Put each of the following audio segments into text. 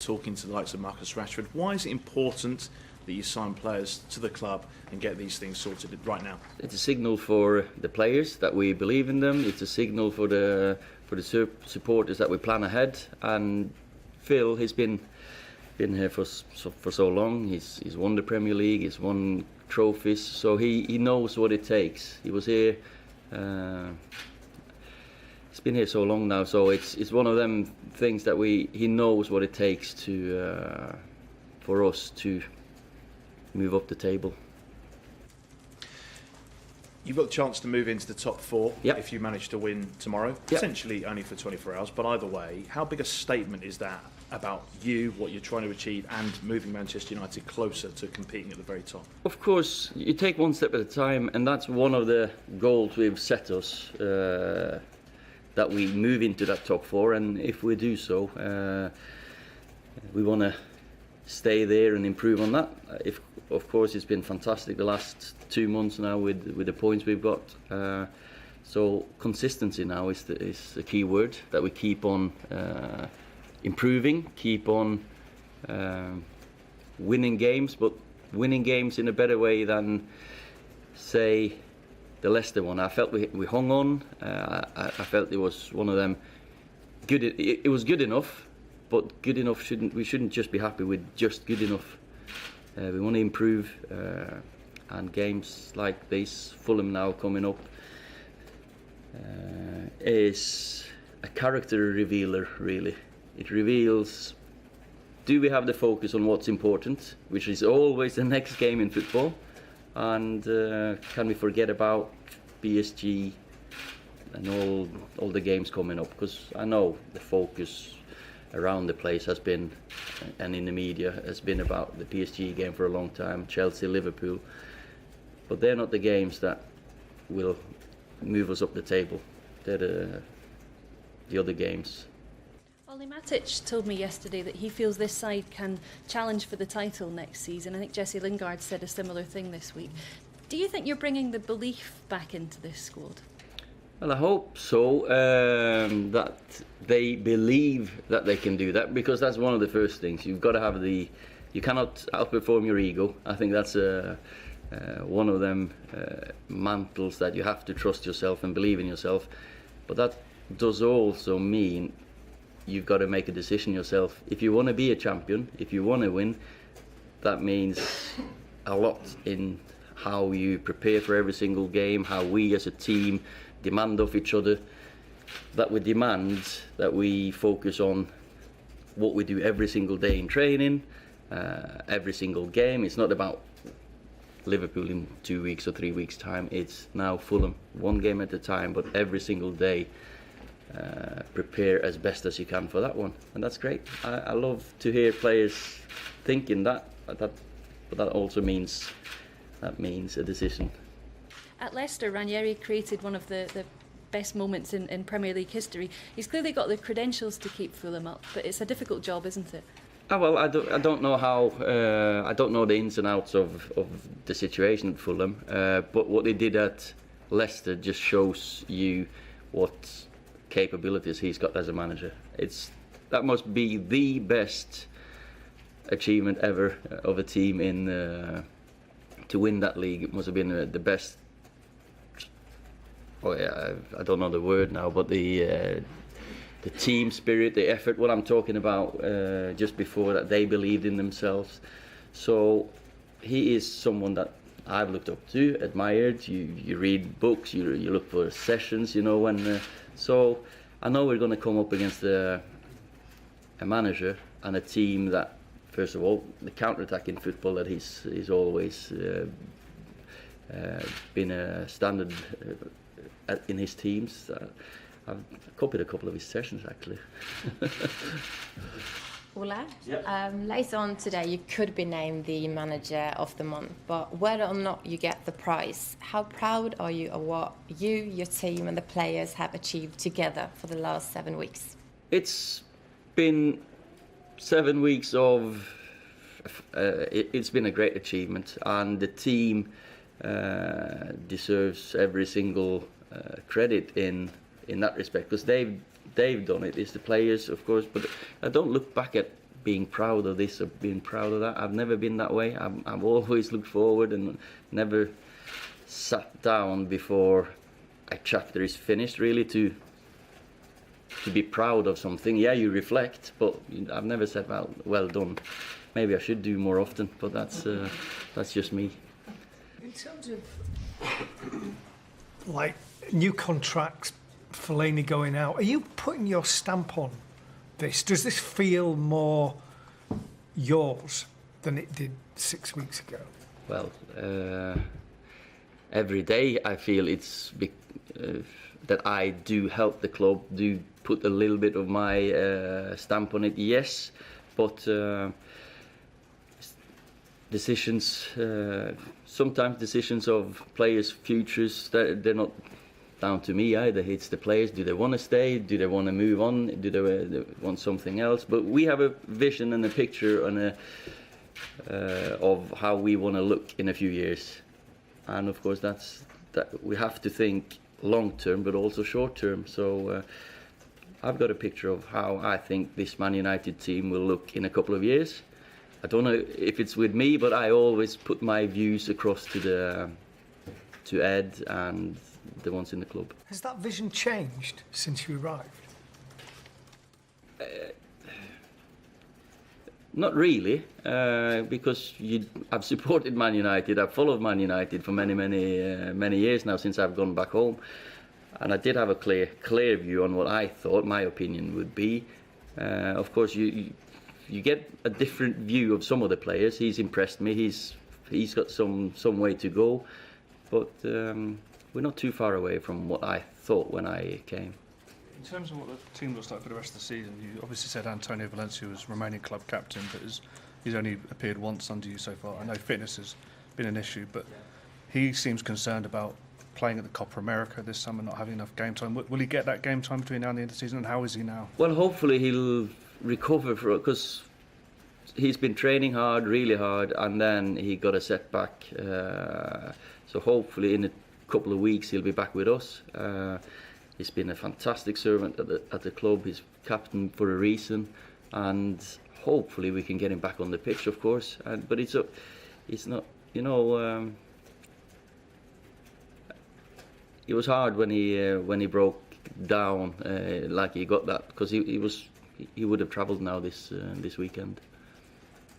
talking to the likes of Marcus Rashford. Why is it important that you sign players to the club and get these things sorted right now? It's a signal for the players that we believe in them. It's a signal for the supporters that we plan ahead. And Phil has been here for so long. He's won the Premier League. He's won trophies. So he knows what it takes. He was here. He's been here so long now. So it's one of them things that he knows what it takes to for us to move up the table. You've got the chance to move into the top four Yep. if you manage to win tomorrow, potentially only for 24 hours, but either way, how big a statement is that about you, what you're trying to achieve, and moving Manchester United closer to competing at the very top? Of course, you take one step at a time, and that's one of the goals we've set us, that we move into that top four, and if we do so, we want to stay there and improve on that. Of course, it's been fantastic the last 2 months now with the points we've got. So consistency now is the key word, that we keep on improving, keep on winning games, but winning games in a better way than, say, the Leicester one. I felt we hung on. I felt it was one of them good. It was good enough. But good enough we shouldn't just be happy with just good enough. We want to improve, and games like this, Fulham now coming up, is a character revealer, really. It reveals, do we have the focus on what's important, which is always the next game in football, and can we forget about PSG and all the games coming up? Because I know the focus around the place has been, and in the media, has been about the PSG game for a long time, Chelsea, Liverpool, but they're not the games that will move us up the table. They're the other games. Oli Matic told me yesterday that he feels this side can challenge for the title next season. I think Jesse Lingard said a similar thing this week. Do you think you're bringing the belief back into this squad? Well, I hope so, that they believe that they can do that, because that's one of the first things. You've got to have you cannot outperform your ego. I think that's one of them mantles, that you have to trust yourself and believe in yourself. But that does also mean you've got to make a decision yourself. If you want to be a champion, if you want to win, that means a lot in how you prepare for every single game, how we as a team demand of each other, that we demand that we focus on what we do every single day in training, every single game. It's not about Liverpool in 2 weeks or 3 weeks time. It's now Fulham, one game at a time, but every single day prepare as best as you can for that one, and that's great. I love to hear players thinking that, but that also means a decision. At Leicester, Ranieri created one of the best moments in Premier League history. He's clearly got the credentials to keep Fulham up, but it's a difficult job, isn't it? Well, I don't know how. I don't know the ins and outs of the situation at Fulham. But what he did at Leicester just shows you what capabilities he's got as a manager. That must be the best achievement ever of a team to win that league. It must have been the best. Oh yeah, I don't know the word now, but the team spirit, the effort, what I'm talking about just before that, they believed in themselves. So he is someone that I've looked up to, admired. You read books, you look for sessions, so I know we're going to come up against a manager and a team that, first of all, the counter-attacking football that he's always been a standard in his teams. I've copied a couple of his sessions, actually. Ola, Yep. later on today you could be named the manager of the month, but whether or not you get the prize, how proud are you of what you, your team and the players have achieved together for the last 7 weeks? It's been 7 weeks of... it's been a great achievement, and the team deserves every single credit in that respect, because they've done it. It's the players, of course, but I don't look back at being proud of this or being proud of that. I've never been that way. I've always looked forward and never sat down before a chapter is finished, really, to be proud of something. Yeah, you reflect, but I've never said, well done. Maybe I should do more often, but that's just me. In terms of like new contracts, Fellaini going out, are you putting your stamp on this? Does this feel more yours than it did 6 weeks ago? Well, every day I feel it's that I do help the club, do put a little bit of my stamp on it, yes, but decisions, sometimes decisions of players' futures, they're not down to me either. It's the players. Do they want to stay? Do they want to move on? Do they want something else? But we have a vision and a picture and of how we want to look in a few years, and of course that we have to think long term, but also short term. So I've got a picture of how I think this Man United team will look in a couple of years. I don't know if it's with me, but I always put my views across to Ed and the ones in the club. Has that vision changed since you arrived? Not really, because I've supported Man United. I've followed Man United for many years now since I've gone back home, and I did have a clear view on what I thought my opinion would be. Of course, you get a different view of some of the players. He's impressed me. He's got some way to go, but we're not too far away from what I thought when I came. In terms of what the team looks like for the rest of the season, you obviously said Antonio Valencia was remaining club captain, but he's only appeared once under you so far. I know fitness has been an issue, but he seems concerned about playing at the Copa America this summer, not having enough game time. Will he get that game time between now and the end of the season, and how is he now? Well, hopefully he'll recover because he's been training hard, really hard, and then he got a setback. So hopefully in a couple of weeks he'll be back with us. He's been a fantastic servant at the club. He's captain for a reason, and hopefully we can get him back on the pitch, of course. But it's not, you know. It was hard when he broke down, like he got that, because he would have travelled now this weekend.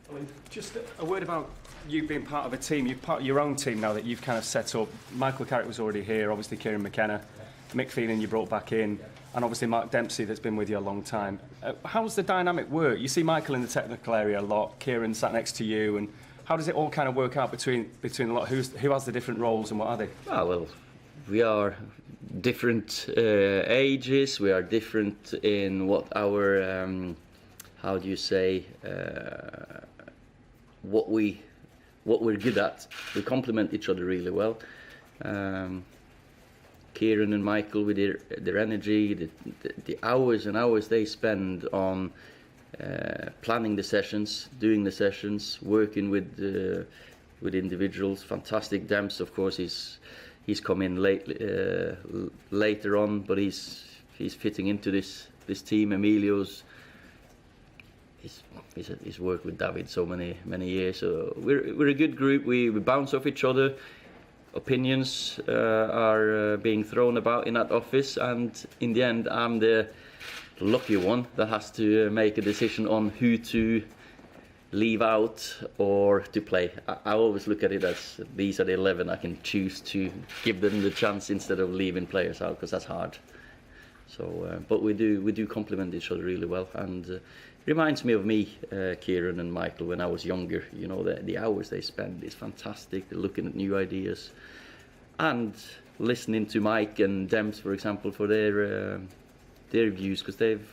I mean, just a word about you being part of a team. You're part of your own team now that you've kind of set up. Michael Carrick was already here, obviously Kieran McKenna, Mick Phelan you brought back in, and obviously Mark Dempsey that's been with you a long time. How's the dynamic work? You see Michael in the technical area a lot, Kieran sat next to you, and how does it all kind of work out between a lot? Who has the different roles and what are they? Well, we are different ages, we are different in what our, how do you say, what we're good at. We complement each other really well. Kieran and Michael with their energy, the hours and hours they spend on planning the sessions, doing the sessions, working with individuals. Fantastic. Demps, of course, he's come in later on, but he's fitting into this team. Emilio's he's worked with David so many years, so we're a good group. We bounce off each other. Opinions are being thrown about in that office, and in the end I'm the lucky one that has to make a decision on who to leave out or to play. I always look at it as these are the 11 I can choose to give them the chance instead of leaving players out, because that's hard. So, but we do complement each other really well, and reminds me of me, Kieran and Michael, when I was younger. You know, the hours they spend is fantastic. They're looking at new ideas, and listening to Mike and Dems, for example, for their views, because they've